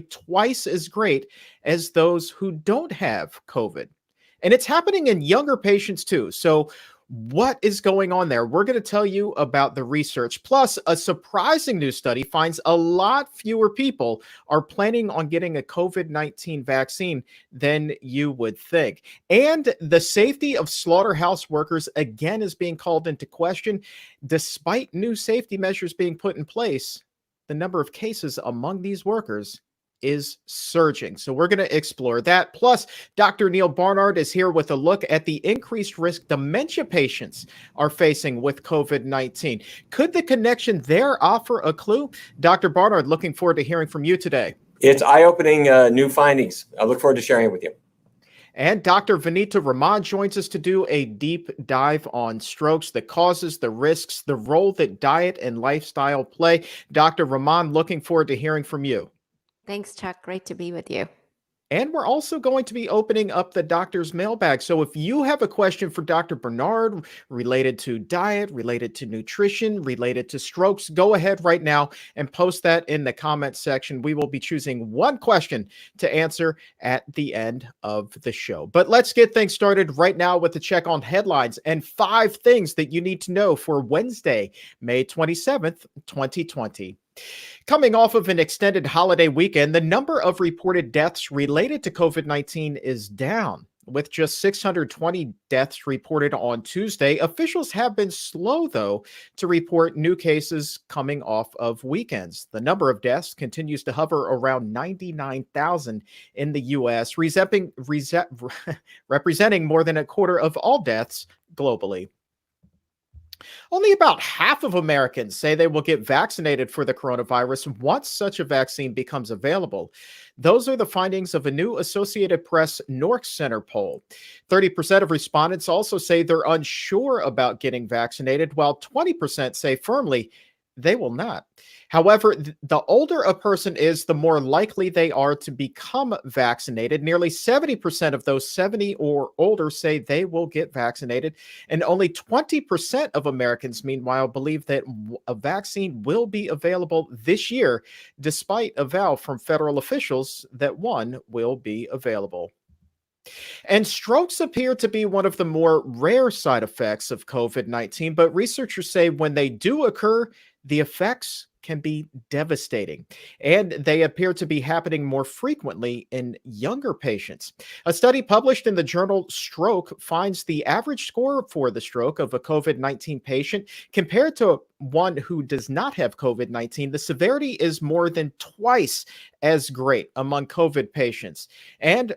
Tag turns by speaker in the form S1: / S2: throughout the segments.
S1: twice as great as those who don't have COVID. And it's happening in younger patients too. So, what is going on there? We're going to tell you about the research. Plus, a surprising new study finds a lot fewer people are planning on getting a COVID-19 vaccine than you would think. And the safety of slaughterhouse workers again is being called into question. Despite new safety measures being put in place, the number of cases among these workers is surging. So we're going to explore that. Plus, Dr. Neil Barnard is here with a look at the increased risk dementia patients are facing with COVID-19. Could the connection there offer a clue? Dr. Barnard, looking forward to hearing from you today.
S2: It's eye-opening new findings. I look forward to sharing it with you.
S1: And Dr. Vanita Raman joins us to do a deep dive on strokes, the causes, the risks, the role that diet and lifestyle play. Dr. Raman, looking forward to hearing from you.
S3: Thanks, Chuck. Great to be with you.
S1: And we're also going to be opening up the doctor's mailbag. So if you have a question for Dr. Barnard related to diet, related to nutrition, related to strokes, go ahead right now and post that in the comment section. We will be choosing one question to answer at the end of the show. But let's get things started right now with a check on headlines and 5 things that you need to know for Wednesday, May 27th, 2020. Coming off of an extended holiday weekend, the number of reported deaths related to COVID-19 is down. With just 620 deaths reported on Tuesday, officials have been slow, though, to report new cases coming off of weekends. The number of deaths continues to hover around 99,000 in the U.S., representing more than a quarter of all deaths globally. Only about half of Americans say they will get vaccinated for the coronavirus once such a vaccine becomes available. Those are the findings of a new Associated Press NORC Center poll. 30% of respondents also say they're unsure about getting vaccinated, while 20% say firmly they will not. However, the older a person is, the more likely they are to become vaccinated. Nearly 70% of those 70 or older say they will get vaccinated, and only 20% of Americans, meanwhile, believe that a vaccine will be available this year, despite a vow from federal officials that one will be available. And strokes appear to be one of the more rare side effects of COVID-19, but researchers say when they do occur, the effects can be devastating, and they appear to be happening more frequently in younger patients. A study published in the journal Stroke finds the average score for the stroke of a COVID-19 patient compared to one who does not have COVID-19, the severity is more than twice as great among COVID patients. And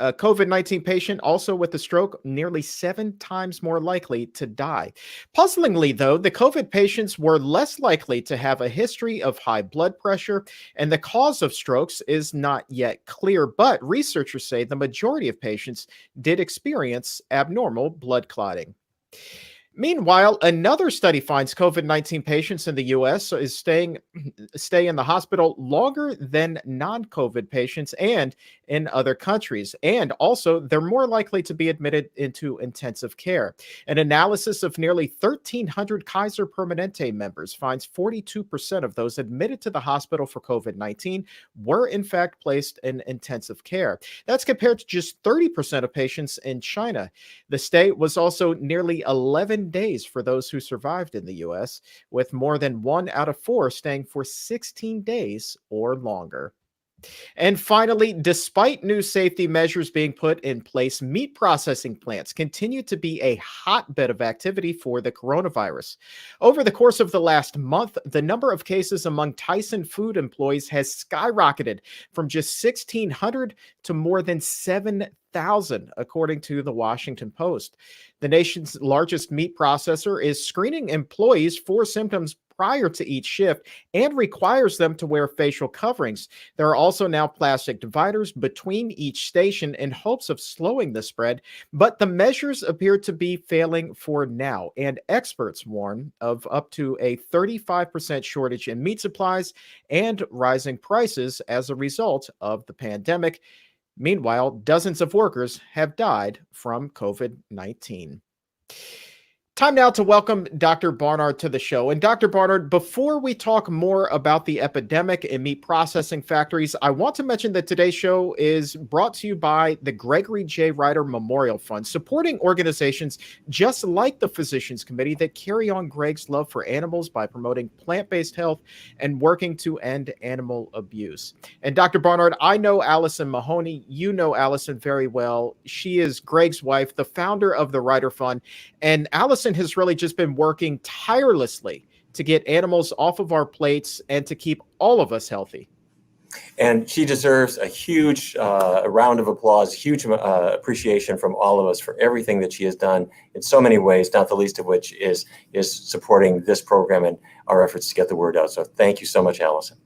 S1: a COVID-19 patient also with a stroke nearly 7 times more likely to die. Puzzlingly, though, the COVID patients were less likely to have a history of high blood pressure, and the cause of strokes is not yet clear, but researchers say the majority of patients did experience abnormal blood clotting. Meanwhile, another study finds COVID-19 patients in the U.S. stay in the hospital longer than non-COVID patients and in other countries. And also, they're more likely to be admitted into intensive care. An analysis of nearly 1,300 Kaiser Permanente members finds 42% of those admitted to the hospital for COVID-19 were in fact placed in intensive care. That's compared to just 30% of patients in China. The stay was also nearly 11 days for those who survived in the U.S., with more than 1 out of 4 staying for 16 days or longer. And finally, despite new safety measures being put in place, meat processing plants continue to be a hotbed of activity for the coronavirus. Over the course of the last month, the number of cases among Tyson food employees has skyrocketed from just 1,600 to more than 7,000, according to the Washington Post. The nation's largest meat processor is screening employees for symptoms prior to each shift and requires them to wear facial coverings. There are also now plastic dividers between each station in hopes of slowing the spread, but the measures appear to be failing for now, and experts warn of up to a 35% shortage in meat supplies and rising prices as a result of the pandemic. Meanwhile, dozens of workers have died from COVID-19. Time now to welcome Dr. Barnard to the show. And Dr. Barnard, before we talk more about the epidemic in meat processing factories, I want to mention that today's show is brought to you by the Gregory J. Ryder Memorial Fund, supporting organizations just like the Physicians Committee that carry on Greg's love for animals by promoting plant-based health and working to end animal abuse. And Dr. Barnard, I know Allison Mahoney. You know Allison very well. She is Greg's wife, the founder of the Ryder Fund. And Allison has really just been working tirelessly to get animals off of our plates and to keep all of us healthy.
S2: And she deserves a huge round of applause, huge appreciation from all of us for everything that she has done in so many ways, not the least of which is supporting this program and our efforts to get the word out. So thank you so much, Allison.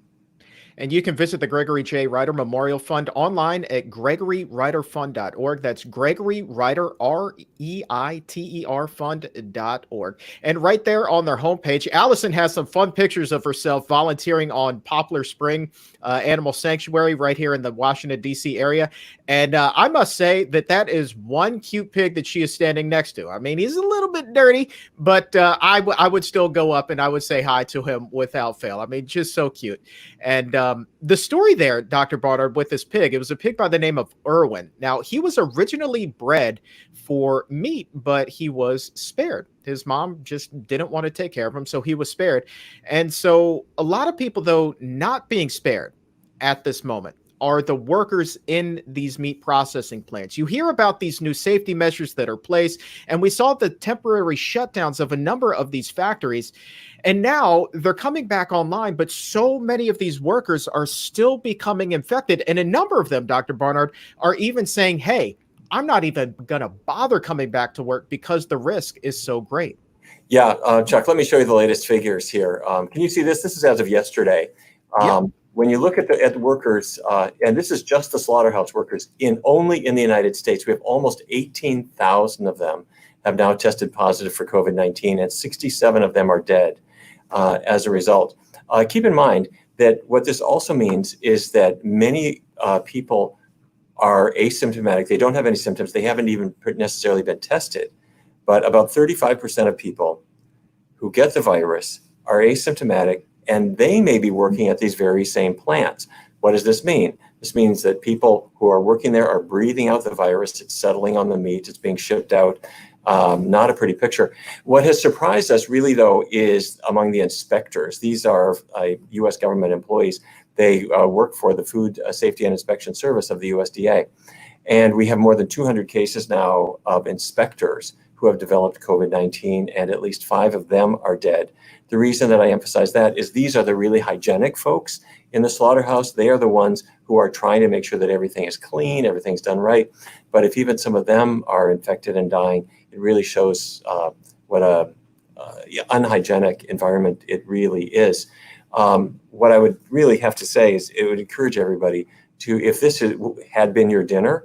S1: And you can visit the Gregory J. Ryder Memorial Fund online at gregoryryderfund.org. That's Gregory Ryder, R-E-I-T-E-R fund.org. And right there on their homepage, Allison has some fun pictures of herself volunteering on Poplar Spring Animal Sanctuary right here in the Washington, D.C. area. And I must say that is one cute pig that she is standing next to. I mean, he's a little bit dirty, but I would still go up and I would say hi to him without fail. I mean, just so cute. And the story there, Dr. Barnard, with this pig, it was a pig by the name of Irwin. Now, he was originally bred for meat, but he was spared. His mom just didn't want to take care of him, so he was spared. And so a lot of people, though, not being spared at this moment are the workers in these meat processing plants. You hear about these new safety measures that are placed, and we saw the temporary shutdowns of a number of these factories. And now they're coming back online, but so many of these workers are still becoming infected. And a number of them, Dr. Barnard, are even saying, hey, I'm not even going to bother coming back to work because the risk is so great.
S2: Yeah, Chuck, let me show you the latest figures here. Can you see this? This is as of yesterday.
S1: Yep.
S2: When you look at the workers, and this is just the slaughterhouse workers, only in the United States, we have almost 18,000 of them have now tested positive for COVID-19, and 67 of them are dead as a result. Keep in mind that what this also means is that many people are asymptomatic. They don't have any symptoms. They haven't even necessarily been tested. But about 35% of people who get the virus are asymptomatic, and they may be working at these very same plants. What does this mean? This means that people who are working there are breathing out the virus. It's settling on the meat. It's being shipped out. Not a pretty picture. What has surprised us really, though, is among the inspectors. These are U.S. government employees. They work for the Food Safety and Inspection Service of the USDA. And we have more than 200 cases now of inspectors who have developed COVID-19, and at least 5 of them are dead. The reason that I emphasize that is these are the really hygienic folks in the slaughterhouse. They are the ones who are trying to make sure that everything is clean, everything's done right. But if even some of them are infected and dying, it really shows what a unhygienic environment it really is. What I would really have to say is it would encourage everybody to, if this had been your dinner,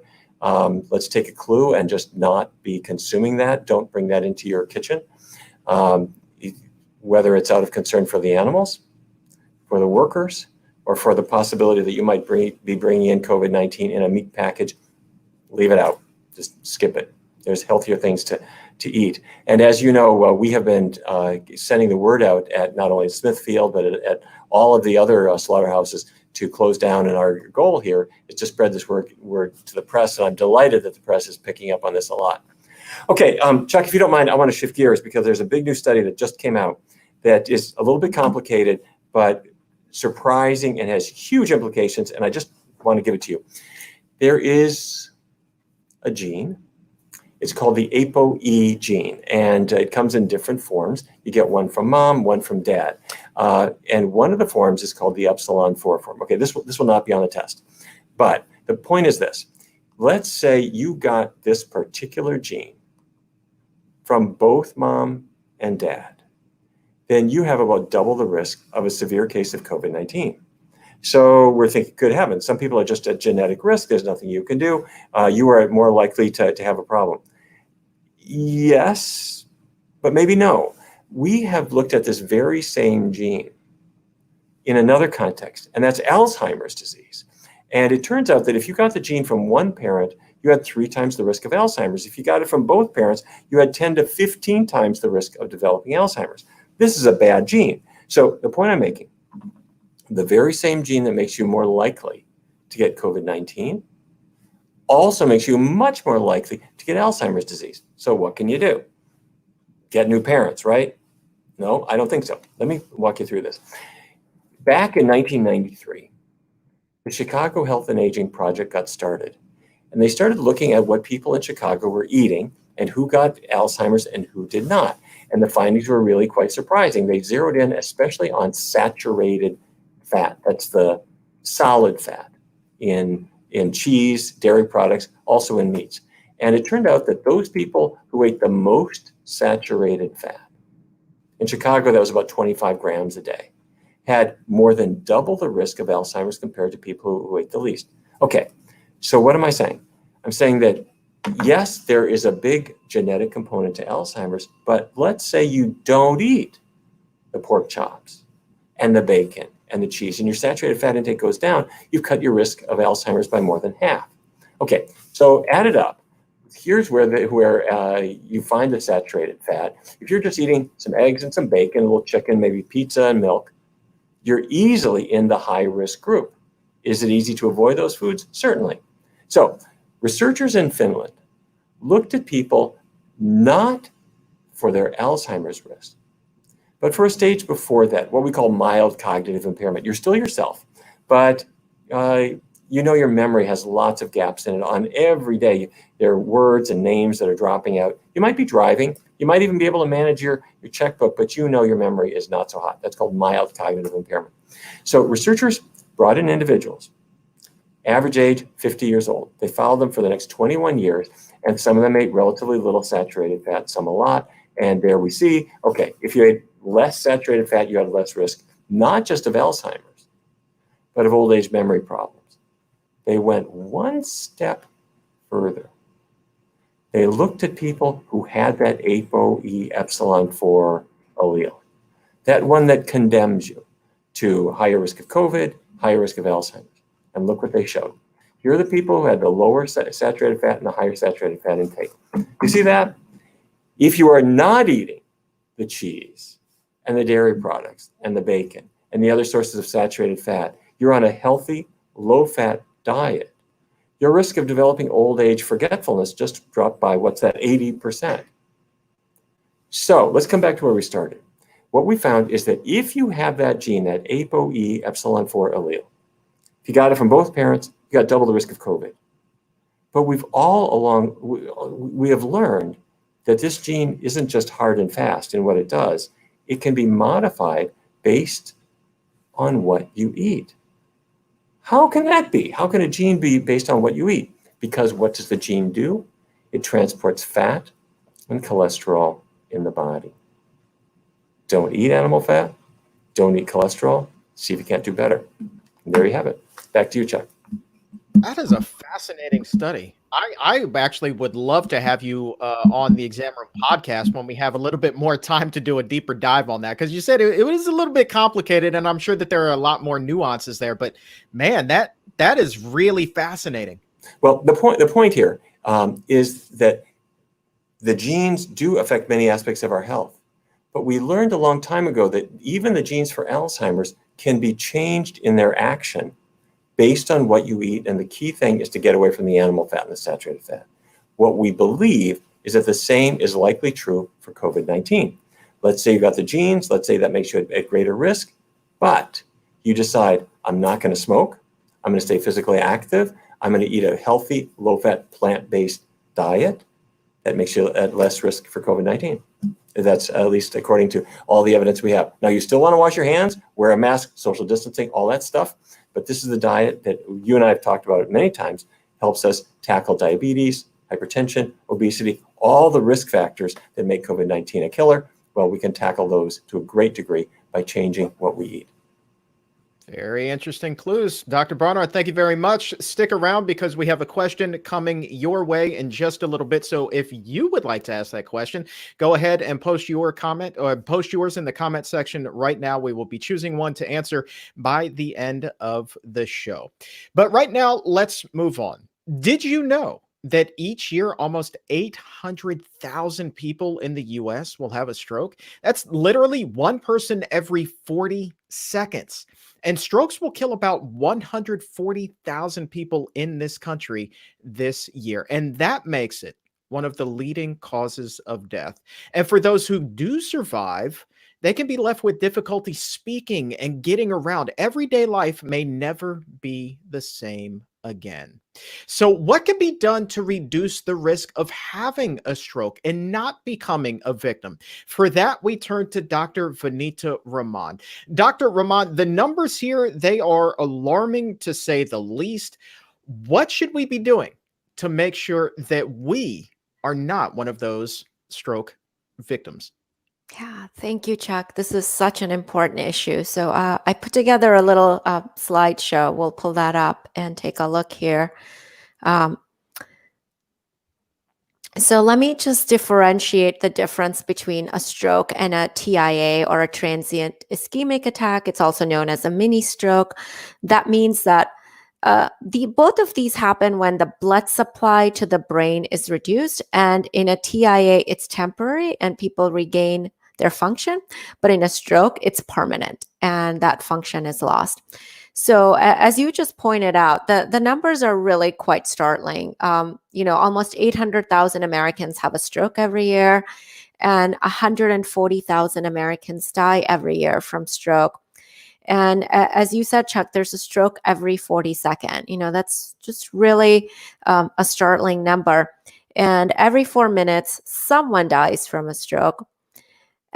S2: let's take a clue and just not be consuming that. Don't bring that into your kitchen. Whether it's out of concern for the animals, for the workers, or for the possibility that you might be bringing in COVID-19 in a meat package, leave it out. Just skip it. There's healthier things to eat. And as you know, we have been sending the word out at not only Smithfield, but at all of the other slaughterhouses to close down. And our goal here is to spread this word to the press. And I'm delighted that the press is picking up on this a lot. Okay, Chuck, if you don't mind, I want to shift gears because there's a big new study that just came out that is a little bit complicated, but surprising and has huge implications. And I just want to give it to you. There is a gene. It's called the ApoE gene, and it comes in different forms. You get one from mom, one from dad. And one of the forms is called the epsilon 4 form. Okay, this will not be on the test. But the point is this. Let's say you got this particular gene from both mom and dad. Then you have about double the risk of a severe case of COVID-19. So we're thinking, good heavens, some people are just at genetic risk. There's nothing you can do. You are more likely to have a problem. Yes, but maybe no. We have looked at this very same gene in another context, and that's Alzheimer's disease. And it turns out that if you got the gene from one parent, you had 3 times the risk of Alzheimer's. If you got it from both parents, you had 10 to 15 times the risk of developing Alzheimer's. This is a bad gene. So the point I'm making, the very same gene that makes you more likely to get COVID-19 also makes you much more likely to get Alzheimer's disease. So what can you do? Get new parents, right? No, I don't think so. Let me walk you through this. Back in 1993, the Chicago Health and Aging Project got started. And they started looking at what people in Chicago were eating and who got Alzheimer's and who did not. And the findings were really quite surprising. They zeroed in especially on saturated fat. That's the solid fat in cheese, dairy products, also in meats. And it turned out that those people who ate the most saturated fat, in Chicago that was about 25 grams a day, had more than double the risk of Alzheimer's compared to people who ate the least. Okay, so what am I saying? I'm saying that yes, there is a big genetic component to Alzheimer's, but let's say you don't eat the pork chops and the bacon and the cheese, and your saturated fat intake goes down, you've cut your risk of Alzheimer's by more than half. Okay, so add it up. Here's where you find the saturated fat. If you're just eating some eggs and some bacon, a little chicken, maybe pizza and milk, you're easily in the high-risk group. Is it easy to avoid those foods? Certainly. So researchers in Finland looked at people not for their Alzheimer's risk, but for a stage before that, what we call mild cognitive impairment. You're still yourself, but your memory has lots of gaps in it. On every day, there are words and names that are dropping out. You might be driving. You might even be able to manage your checkbook, but your memory is not so hot. That's called mild cognitive impairment. So researchers brought in individuals, average age 50 years old. They followed them for the next 21 years, and some of them ate relatively little saturated fat, some a lot. And there we see, okay, if you ate less saturated fat, you had less risk, not just of Alzheimer's, but of old age memory problems. They went one step further. They looked at people who had that ApoE epsilon 4 allele, that one that condemns you to higher risk of COVID, higher risk of Alzheimer's. And look what they showed. Here are the people who had the lower saturated fat and the higher saturated fat intake. You see that? If you are not eating the cheese and the dairy products and the bacon and the other sources of saturated fat, you're on a healthy, low-fat diet. Your risk of developing old age forgetfulness just dropped by, 80%. So let's come back to where we started. What we found is that if you have that gene, that ApoE epsilon 4 allele, if you got it from both parents, you got double the risk of COVID. But we've all along, we have learned that this gene isn't just hard and fast in what it does. It can be modified based on what you eat. How can that be? How can a gene be based on what you eat? Because what does the gene do? It transports fat and cholesterol in the body. Don't eat animal fat. Don't eat cholesterol. See if you can't do better. And there you have it. Back to you, Chuck.
S1: That is a fascinating study. I actually would love to have you on the Exam Room podcast when we have a little bit more time to do a deeper dive on that, because you said it was a little bit complicated, and I'm sure that there are a lot more nuances there. But man, that is really fascinating.
S2: Well, the point here is that the genes do affect many aspects of our health, but we learned a long time ago that even the genes for Alzheimer's can be changed in their action based on what you eat, and the key thing is to get away from the animal fat and the saturated fat. What we believe is that the same is likely true for COVID-19. Let's say you got the genes, let's say that makes you at greater risk, but you decide, I'm not going to smoke, I'm going to stay physically active, I'm going to eat a healthy, low-fat, plant-based diet, that makes you at less risk for COVID-19. That's at least according to all the evidence we have. Now, you still want to wash your hands, wear a mask, social distancing, all that stuff. But this is the diet that you and I have talked about it many times, helps us tackle diabetes, hypertension, obesity, all the risk factors that make COVID-19 a killer. Well, we can tackle those to a great degree by changing what we eat.
S1: Very interesting clues. Dr. Barnard, thank you very much. Stick around because we have a question coming your way in just a little bit. So if you would like to ask that question, go ahead and post your comment or post yours in the comment section right now. We will be choosing one to answer by the end of the show. But right now, let's move on. Did you know that each year almost 800,000 people in the US will have a stroke. That's literally one person every 40 seconds. And strokes will kill about 140,000 people in this country this year. And that makes it one of the leading causes of death. And for those who do survive, they can be left with difficulty speaking and getting around. Everyday life may never be the same again. So, what can be done to reduce the risk of having a stroke and not becoming a victim? For that, we turn to Dr. Vanita Rahman. Dr. Rahman, the numbers here, they are alarming to say the least. What should we be doing to make sure that we are not one of those stroke victims?
S3: Yeah, thank you, Chuck. This is such an important issue. So I put together a little slideshow. We'll pull that up and take a look here. Um, so let me just differentiate the difference between a stroke and a TIA, or a transient ischemic attack. It's also known as a mini stroke. That means that both of these happen when the blood supply to the brain is reduced, and in a TIA, it's temporary and people regain their function, but in a stroke, it's permanent and that function is lost. So as you just pointed out, the numbers are really quite startling. Almost 800,000 Americans have a stroke every year, and 140,000 Americans die every year from stroke. And as you said, Chuck, there's a stroke every 42nd. That's just really a startling number. And every 4 minutes, someone dies from a stroke.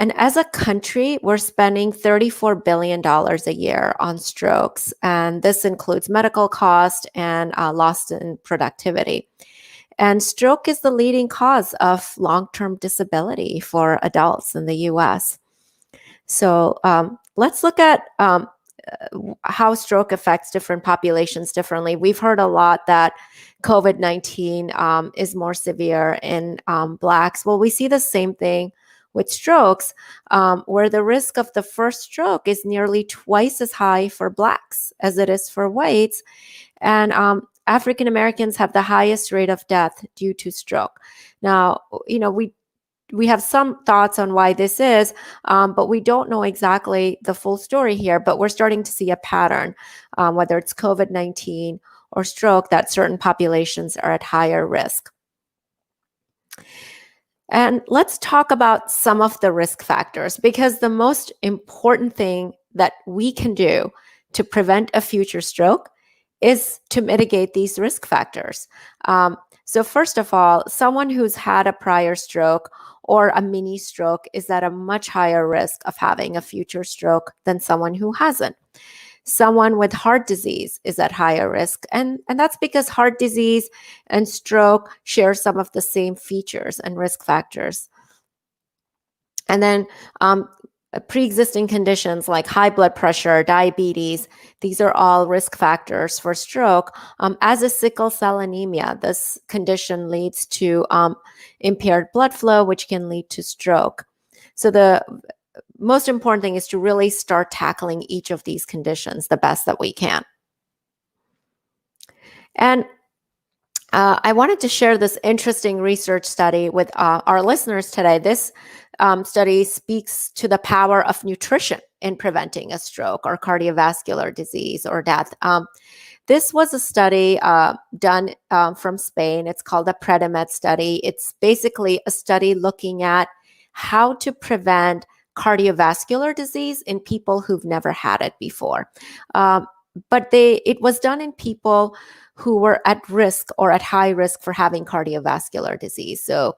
S3: And as a country, we're spending $34 billion a year on strokes. And this includes medical cost and loss in productivity. And stroke is the leading cause of long-term disability for adults in the US. So let's look at how stroke affects different populations differently. We've heard a lot that COVID-19 is more severe in Blacks. Well, we see the same thing with strokes, where the risk of the first stroke is nearly twice as high for Blacks as it is for whites. And African Americans have the highest rate of death due to stroke. Now, we have some thoughts on why this is, but we don't know exactly the full story here. But we're starting to see a pattern, whether it's COVID-19 or stroke, that certain populations are at higher risk. And let's talk about some of the risk factors, because the most important thing that we can do to prevent a future stroke is to mitigate these risk factors. So first of all, someone who's had a prior stroke or a mini stroke is at a much higher risk of having a future stroke than someone who hasn't. Someone with heart disease is at higher risk, and that's because heart disease and stroke share some of the same features and risk factors. And then pre-existing conditions like high blood pressure, diabetes, these are all risk factors for stroke. As a sickle cell anemia, this condition leads to impaired blood flow, which can lead to stroke. So the most important thing is to really start tackling each of these conditions the best that we can. And I wanted to share this interesting research study with our listeners today. This study speaks to the power of nutrition in preventing a stroke or cardiovascular disease or death. This was a study done from Spain. It's called a Predimed study. It's basically a study looking at how to prevent cardiovascular disease in people who've never had it before. But it was done in people who were at risk or at high risk for having cardiovascular disease. So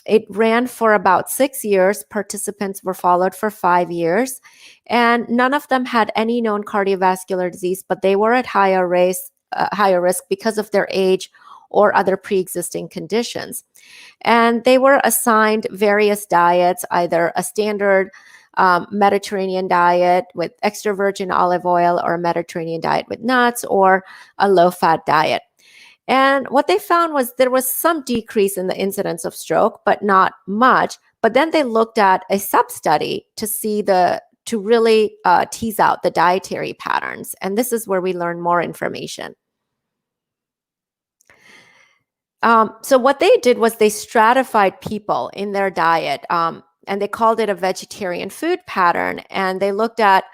S3: it ran for about 6 years. Participants were followed for 5 years, and none of them had any known cardiovascular disease, but they were at higher risk because of their age or other pre-existing conditions. And they were assigned various diets, either a standard Mediterranean diet with extra virgin olive oil, or a Mediterranean diet with nuts, or a low-fat diet. And what they found was there was some decrease in the incidence of stroke, but not much. But then they looked at a sub-study to really tease out the dietary patterns. And this is where we learn more information. So what they did was they stratified people in their diet, and they called it a vegetarian food pattern. And they looked at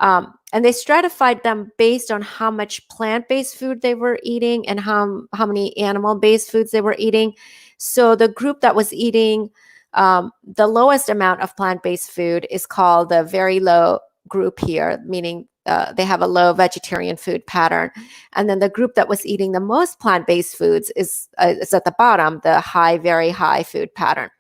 S3: and they stratified them based on how much plant-based food they were eating and how many animal-based foods they were eating. So the group that was eating the lowest amount of plant-based food is called the very low group here, meaning they have a low vegetarian food pattern. And then the group that was eating the most plant-based foods is at the bottom, the high, very high food pattern.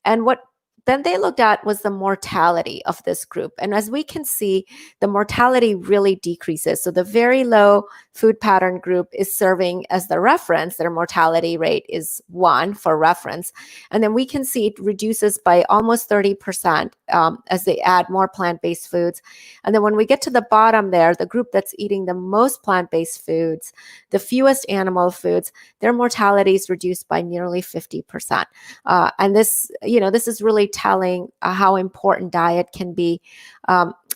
S3: And what then they looked at was the mortality of this group. And as we can see, the mortality really decreases. So the very low food pattern group is serving as the reference. Their mortality rate is 1 for reference. And then we can see it reduces by almost 30% as they add more plant-based foods. And then when we get to the bottom there, the group that's eating the most plant-based foods, the fewest animal foods, their mortality is reduced by nearly 50%. And this is really telling how important diet can be.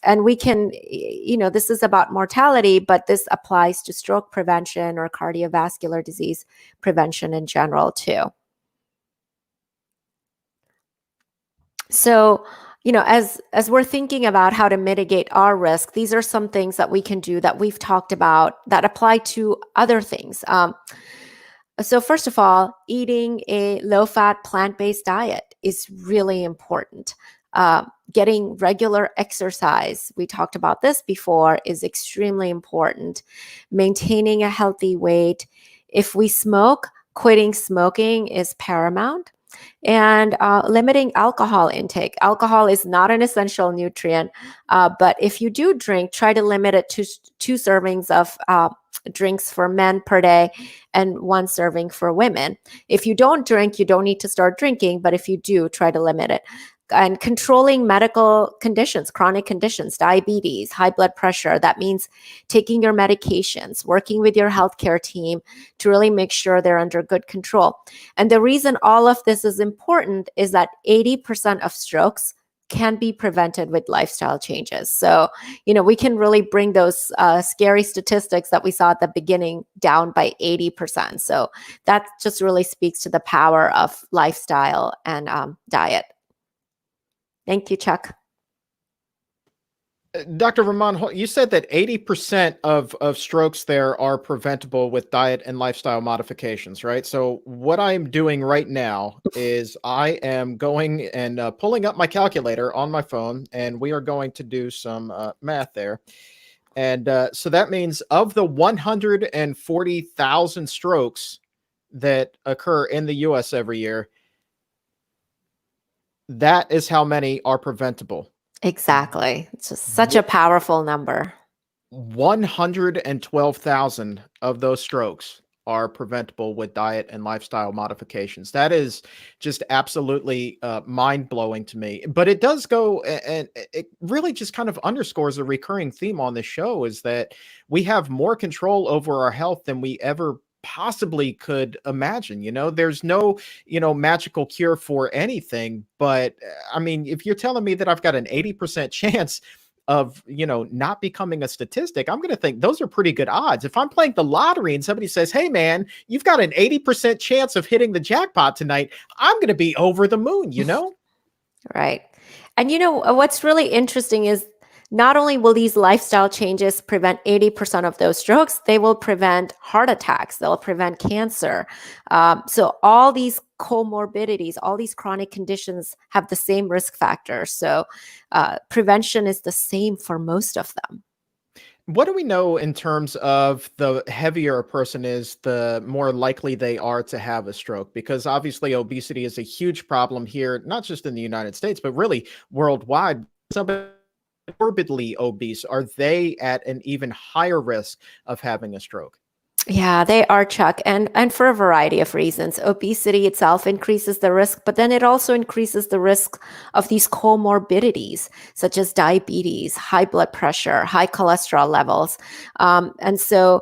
S3: And we can, this is about mortality, but this applies to stroke prevention or cardiovascular disease prevention in general too. So, as we're thinking about how to mitigate our risk, these are some things that we can do that we've talked about that apply to other things. So first of all, eating a low-fat plant-based diet is really important. Getting regular exercise, we talked about this before, is extremely important. Maintaining a healthy weight. If we smoke, quitting smoking is paramount. And limiting alcohol intake. Alcohol is not an essential nutrient, but if you do drink, try to limit it to 2 servings of drinks for men per day and 1 serving for women. If you don't drink, you don't need to start drinking, but if you do, try to limit it. And controlling medical conditions, chronic conditions, diabetes, high blood pressure. That means taking your medications, working with your healthcare team to really make sure they're under good control. And the reason all of this is important is that 80% of strokes can be prevented with lifestyle changes. So, we can really bring those scary statistics that we saw at the beginning down by 80%. So that just really speaks to the power of lifestyle and diet. Thank you, Chuck.
S1: Dr. Rahman, you said that 80% of strokes there are preventable with diet and lifestyle modifications, right? So what I'm doing right now is I am going and pulling up my calculator on my phone, and we are going to do some math there. And so that means of the 140,000 strokes that occur in the U.S. every year, that is how many are preventable.
S3: Exactly. It's just such a powerful number.
S1: 112,000 of those strokes are preventable with diet and lifestyle modifications. That is just absolutely mind-blowing to me. But it does go, and it really just kind of underscores a recurring theme on this show, is that we have more control over our health than we ever possibly could imagine. There's no magical cure for anything, but I mean, if you're telling me that I've got an 80% chance of not becoming a statistic, I'm going to think those are pretty good odds. If I'm playing the lottery and somebody says, hey man, you've got an 80% chance of hitting the jackpot tonight, I'm going to be over the moon.
S3: Right. And what's really interesting is not only will these lifestyle changes prevent 80% of those strokes, they will prevent heart attacks, they'll prevent cancer. So all these comorbidities, all these chronic conditions have the same risk factors. So prevention is the same for most of them.
S1: What do we know in terms of the heavier a person is, the more likely they are to have a stroke? Because obviously obesity is a huge problem here, not just in the United States, but really worldwide. Somebody morbidly obese, are they at an even higher risk of having a stroke?
S3: Yeah, they are, Chuck, and for a variety of reasons. Obesity itself increases the risk, but then it also increases the risk of these comorbidities, such as diabetes, high blood pressure, high cholesterol levels. And so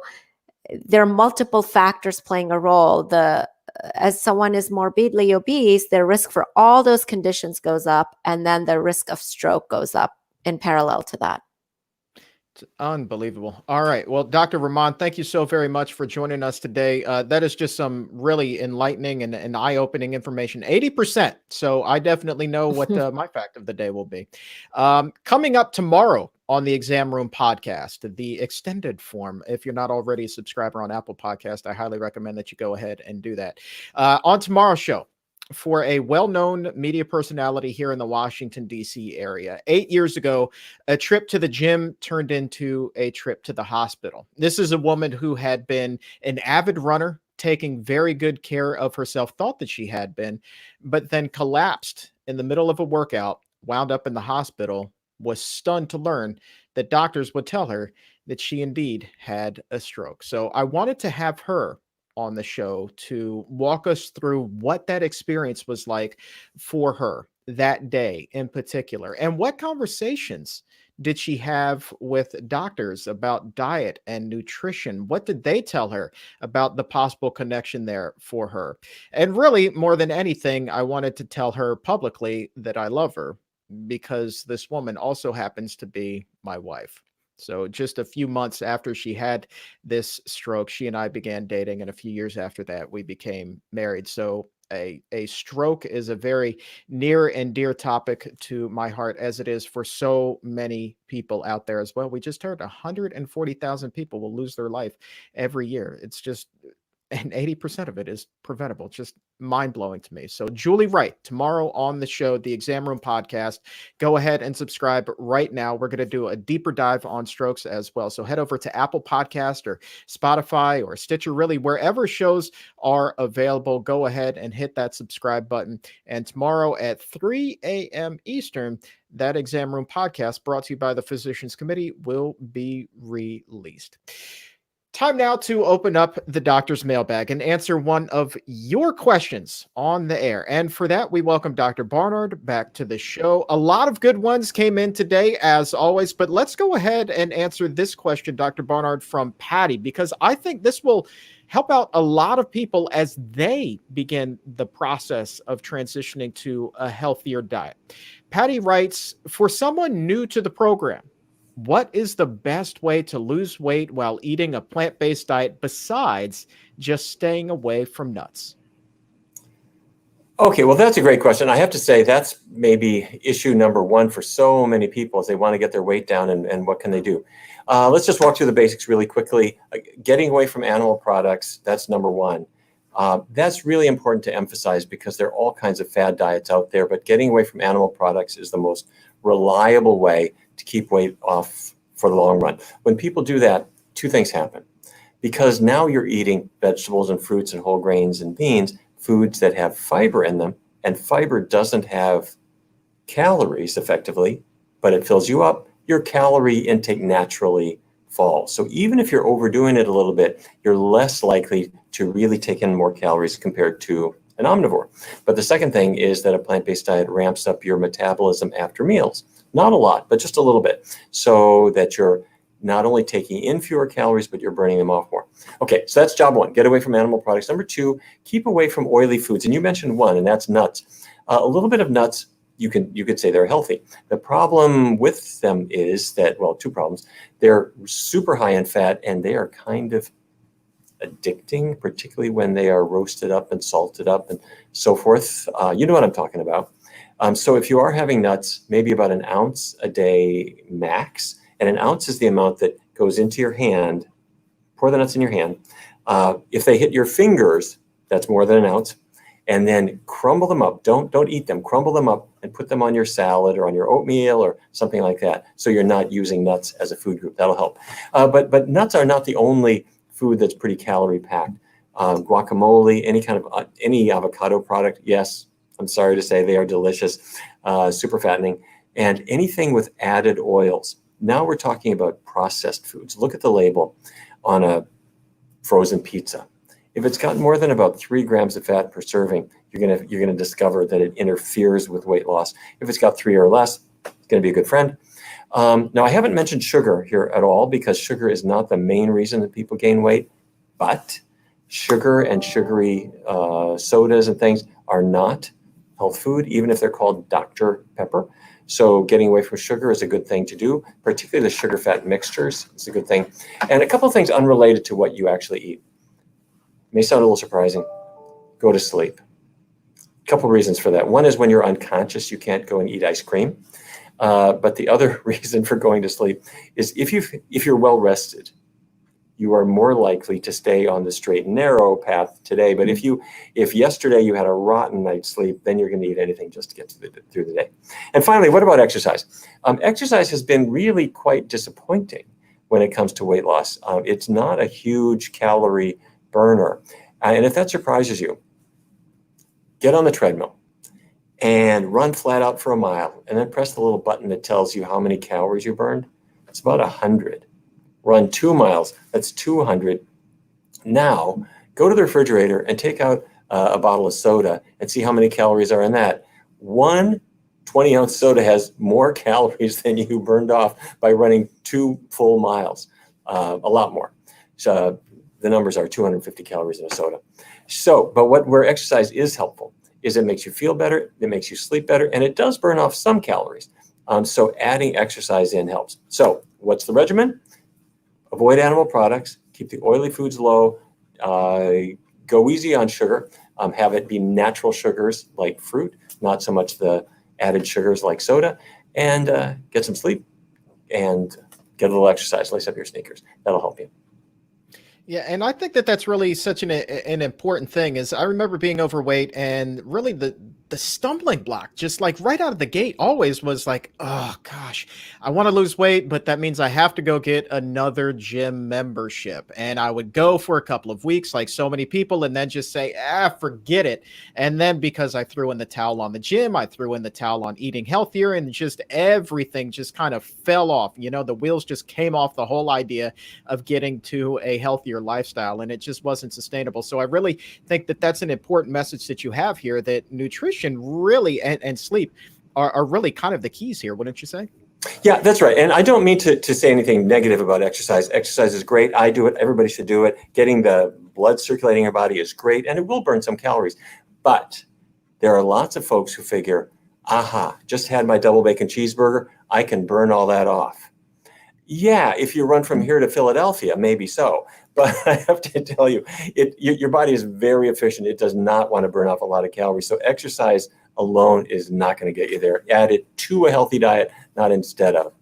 S3: there are multiple factors playing a role. As someone is morbidly obese, their risk for all those conditions goes up, and then the risk of stroke goes up in parallel to that.
S1: It's unbelievable. All right. Well, Dr. Rahman, thank you so very much for joining us today. That is just some really enlightening and eye-opening information. 80%. So I definitely know what my fact of the day will be. Coming up tomorrow on the Exam Room podcast, the extended form. If you're not already a subscriber on Apple Podcast, I highly recommend that you go ahead and do that. On tomorrow's show, for a well-known media personality here in the Washington, D.C. area. 8 years ago, a trip to the gym turned into a trip to the hospital. This is a woman who had been an avid runner, taking very good care of herself, thought that she had been, but then collapsed in the middle of a workout, wound up in the hospital, was stunned to learn that doctors would tell her that she indeed had a stroke. So I wanted to have her on the show to walk us through what that experience was like for her that day in particular, and what conversations did she have with doctors about diet and nutrition? What did they tell her about the possible connection there for her? And really, more than anything, I wanted to tell her publicly that I love her, because this woman also happens to be my wife. So just a few months after she had this stroke, she and I began dating, and a few years after that, we became married. So a stroke is a very near and dear topic to my heart, as it is for so many people out there as well. We just heard 140,000 people will lose their life every year. It's just, and 80% of it is preventable. It's just mind blowing to me. So, Julie Wright, tomorrow on the show, the Exam Room podcast. Go ahead and subscribe right now. We're going to do a deeper dive on strokes as well. So, head over to Apple Podcast or Spotify or Stitcher, really, wherever shows are available. Go ahead and hit that subscribe button. And tomorrow at 3 a.m. Eastern, that Exam Room podcast, brought to you by the Physicians Committee, will be released. Time now to open up the doctor's mailbag and answer one of your questions on the air. And for that, we welcome Dr. Barnard back to the show. A lot of good ones came in today, as always, but let's go ahead and answer this question, Dr. Barnard, from Patty, because I think this will help out a lot of people as they begin the process of transitioning to a healthier diet. Patty writes, for someone new to the program, what is the best way to lose weight while eating a plant-based diet besides just staying away from nuts?
S2: Okay, well, that's a great question. I have to say that's maybe issue number one for so many people as they want to get their weight down, and what can they do? Let's just walk through the basics really quickly. Getting away from animal products, that's number one. That's really important to emphasize because there are all kinds of fad diets out there, but getting away from animal products is the most reliable way to keep weight off for the long run. When people do that, two things happen. Because now you're eating vegetables and fruits and whole grains and beans, foods that have fiber in them, and fiber doesn't have calories effectively, but it fills you up, your calorie intake naturally falls. So even if you're overdoing it a little bit, you're less likely to really take in more calories compared to an omnivore. But the second thing is that a plant-based diet ramps up your metabolism after meals. Not a lot, but just a little bit, so that you're not only taking in fewer calories, but you're burning them off more. Okay, so that's job one, get away from animal products. Number two, keep away from oily foods. And you mentioned one, and that's nuts. A little bit of nuts, you could say they're healthy. The problem with them is that, well, two problems. They're super high in fat, and they are kind of addicting, particularly when they are roasted up and salted up and so forth. You know what I'm talking about. So if you are having nuts, maybe about an ounce a day max, and an ounce is the amount that goes into your hand. Pour the nuts in your hand. If they hit your fingers, that's more than an ounce. And then crumble them up. Don't eat them. Crumble them up and put them on your salad or on your oatmeal or something like that. So you're not using nuts as a food group. That'll help. But nuts are not the only food that's pretty calorie packed. Guacamole, any avocado product, yes, I'm sorry to say they are delicious, super fattening, and anything with added oils. Now we're talking about processed foods. Look at the label on a frozen pizza. If it's got more than about 3 grams of fat per serving, you're gonna discover that it interferes with weight loss. If it's got 3 or less, it's gonna be a good friend. Now I haven't mentioned sugar here at all because sugar is not the main reason that people gain weight, but sugar and sugary sodas and things are not health food, even if they're called Dr. Pepper. So getting away from sugar is a good thing to do, particularly the sugar fat mixtures. It's a good thing. And a couple of things unrelated to what you actually eat. May sound a little surprising. Go to sleep. A couple of reasons for that. One is when you're unconscious, you can't go and eat ice cream. But the other reason for going to sleep is if you're well rested, you are more likely to stay on the straight and narrow path today. But if yesterday you had a rotten night's sleep, then you're going to eat anything just to get through the day. And finally, what about exercise? Exercise has been really quite disappointing when it comes to weight loss. It's not a huge calorie burner. And if that surprises you, get on the treadmill and run flat out for a mile, and then press the little button that tells you how many calories you burned. It's about 100. Run 2 miles, that's 200. Now, go to the refrigerator and take out a bottle of soda and see how many calories are in that. One 20-ounce soda has more calories than you burned off by running 2 full miles, a lot more. So the numbers are 250 calories in a soda. So, but where exercise is helpful is it makes you feel better, it makes you sleep better, and it does burn off some calories. So adding exercise in helps. So what's the regimen? Avoid animal products, keep the oily foods low, go easy on sugar, have it be natural sugars like fruit, not so much the added sugars like soda, and get some sleep and get a little exercise, lace up your sneakers. That'll help you.
S1: Yeah, and I think that that's really such an important thing. Is I remember being overweight, and really the stumbling block, just like right out of the gate, always was like, oh gosh, I want to lose weight, but that means I have to go get another gym membership. And I would go for a couple of weeks, like so many people, and then just say, forget it. And then because I threw in the towel on the gym, I threw in the towel on eating healthier, and just everything just kind of fell off. The wheels just came off the whole idea of getting to a healthier lifestyle, and it just wasn't sustainable. So I really think that that's an important message that you have here, that nutrition really and sleep are really kind of the keys here, wouldn't you say?
S2: Yeah, that's right. And I don't mean to say anything negative about exercise. Exercise is great. I do it. Everybody should do it. Getting the blood circulating in your body is great, and it will burn some calories. But there are lots of folks who figure, just had my double bacon cheeseburger, I can burn all that off. Yeah, if you run from here to Philadelphia, maybe so. But I have to tell you, your body is very efficient. It does not want to burn off a lot of calories. So exercise alone is not going to get you there. Add it to a healthy diet, not instead of.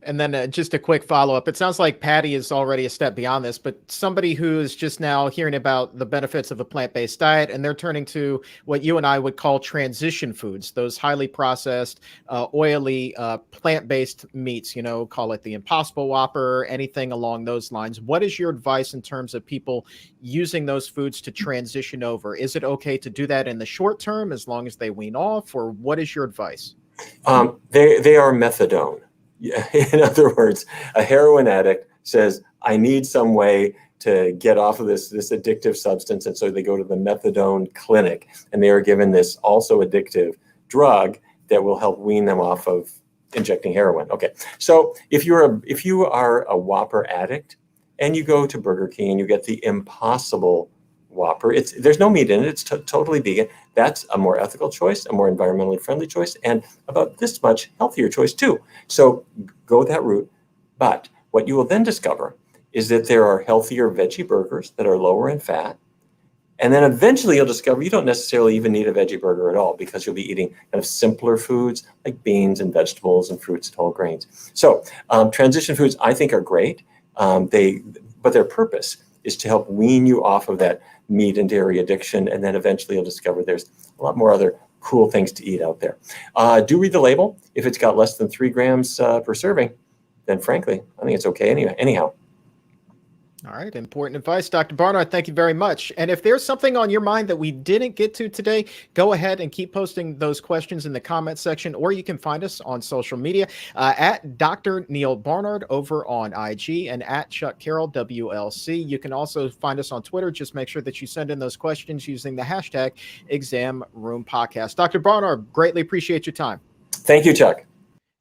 S1: And then just a quick follow-up. It sounds like Patty is already a step beyond this, but somebody who is just now hearing about the benefits of a plant-based diet, and they're turning to what you and I would call transition foods, those highly processed, oily, plant-based meats, call it the Impossible Whopper, anything along those lines. What is your advice in terms of people using those foods to transition over? Is it okay to do that in the short term as long as they wean off, or what is your advice?
S2: They are methadone. In other words, a heroin addict says, I need some way to get off of this addictive substance. And so they go to the methadone clinic, and they are given this also addictive drug that will help wean them off of injecting heroin. Okay. So if you are a Whopper addict and you go to Burger King and you get the Impossible Whopper, there's no meat in it. It's totally vegan. That's a more ethical choice, a more environmentally friendly choice, and about this much healthier choice too. So go that route. But what you will then discover is that there are healthier veggie burgers that are lower in fat. And then eventually you'll discover you don't necessarily even need a veggie burger at all, because you'll be eating kind of simpler foods like beans and vegetables and fruits and whole grains. So transition foods, I think, are great. But their purpose is to help wean you off of that meat and dairy addiction. And then eventually you'll discover there's a lot more other cool things to eat out there. Do read the label. If it's got less than 3 grams per serving, then frankly, I think it's okay anyhow.
S1: All right. Important advice, Dr. Barnard. Thank you very much. And if there's something on your mind that we didn't get to today, go ahead and keep posting those questions in the comment section, or you can find us on social media at Dr. Neil Barnard over on IG, and at Chuck Carroll WLC. You can also find us on Twitter. Just make sure that you send in those questions using the hashtag ExamRoomPodcast. Dr. Barnard, greatly appreciate your time.
S2: Thank you, Chuck.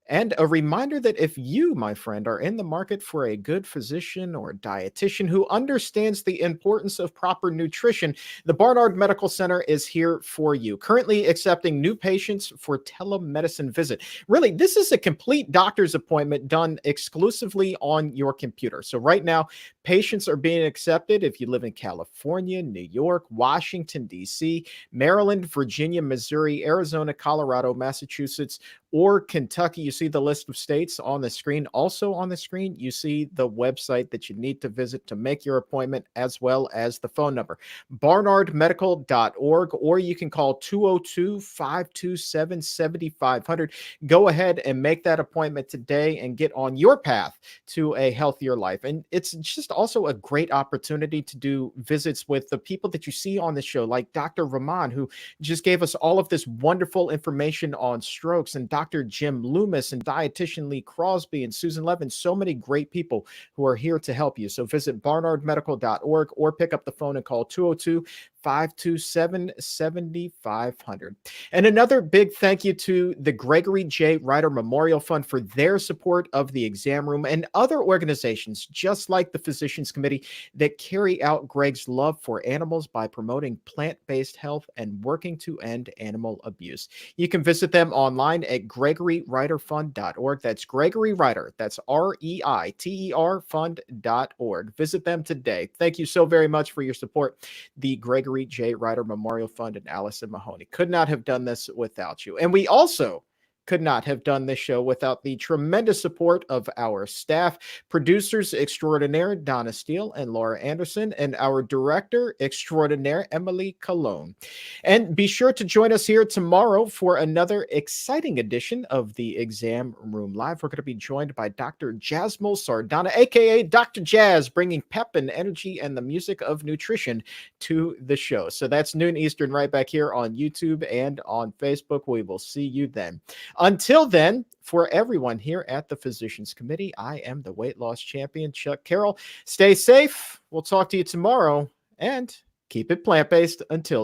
S1: And a reminder that if you, my friend, are in the market for a good physician or dietitian who understands the importance of proper nutrition, the Barnard Medical Center is here for you. Currently accepting new patients for telemedicine visit. Really, this is a complete doctor's appointment done exclusively on your computer. So right now, patients are being accepted if you live in California, New York, Washington, D.C., Maryland, Virginia, Missouri, Arizona, Colorado, Massachusetts, or Kentucky. You see the list of states on the screen. Also on the screen, you see the website that you need to visit to make your appointment, as well as the phone number, barnardmedical.org, or you can call 202-527-7500. Go ahead and make that appointment today and get on your path to a healthier life. And it's just also a great opportunity to do visits with the people that you see on the show, like Dr. Rahman, who just gave us all of this wonderful information on strokes, and Dr. Jim Loomis and dietitian Lee Crosby and Susan Levin. So many great people who are here to help you. So visit barnardmedical.org or pick up the phone and call 202-527-7500. And another big thank you to the Gregory J. Ryder Memorial Fund for their support of the exam room and other organizations just like the Physicians Committee that carry out Greg's love for animals by promoting plant-based health and working to end animal abuse. You can visit them online at gregoryryderfund.org. That's Gregory Ryder. That's REITER fund.org. Visit them today. Thank you so very much for your support. The Gregory J. Ryder Memorial Fund and Allison Mahoney could not have done this without you. And we also could not have done this show without the tremendous support of our staff, producers extraordinaire Donna Steele and Laura Anderson, and our director extraordinaire Emily Colon. And be sure to join us here tomorrow for another exciting edition of the Exam Room Live. We're going to be joined by Dr. Jasmine Sardana, aka Dr. Jazz, bringing pep and energy and the music of nutrition to the show. So that's noon Eastern, right back here on YouTube and on Facebook. We will see you then. Until then, for everyone here at the Physicians Committee, I am the weight loss champion, Chuck Carroll. Stay safe. We'll talk to you tomorrow, and keep it plant-based until then.